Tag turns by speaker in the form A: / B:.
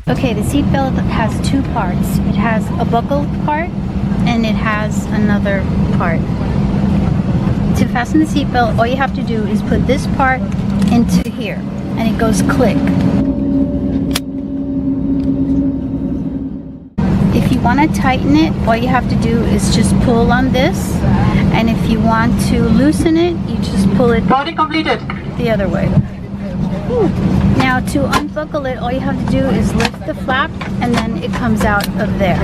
A: Okay, the seat belt has two parts. It has a buckled part and it has another part. To fasten the seat belt, all you have to do is put this part into here and it goes click. If you want to tighten it, all you have to do is just pull on this, and if you want to loosen it, you just pull it
B: Boarding completed.
A: the other way. Now to unbuckle it, all you have to do is lift the flap and then it comes out of there.